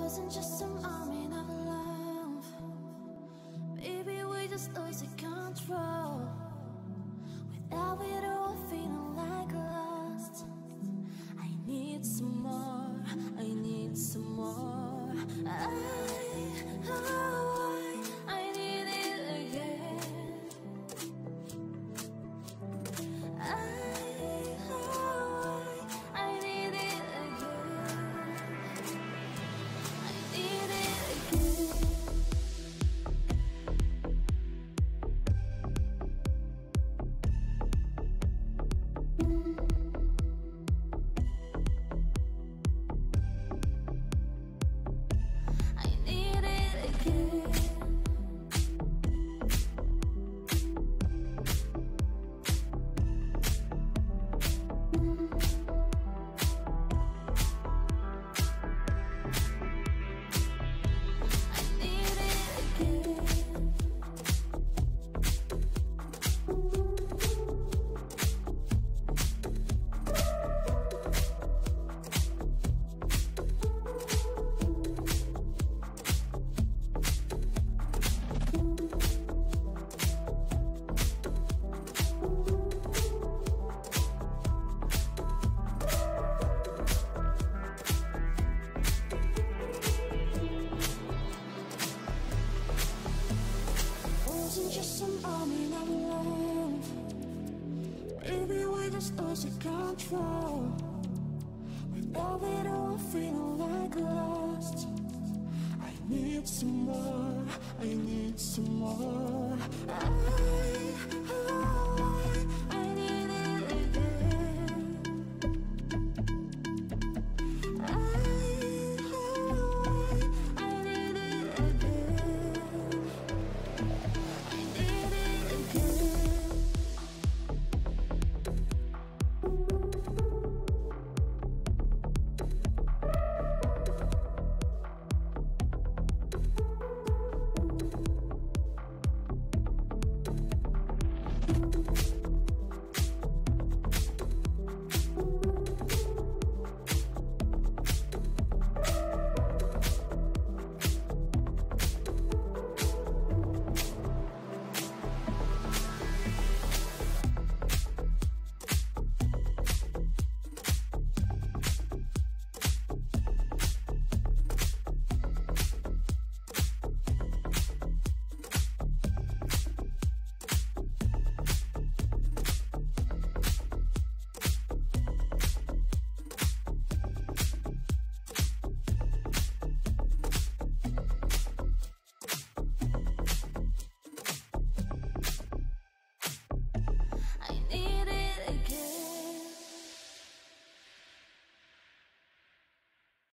wasn't just some army of love. Baby, we just losing control. Without it all feeling like lost. I need some more, I need some more. I need it again. I need it again. I need it again. I need it again. I need it again. Wasn't just some army of love. Baby, we just losing control. Without it all feeling like lost. I need some more, I need some more.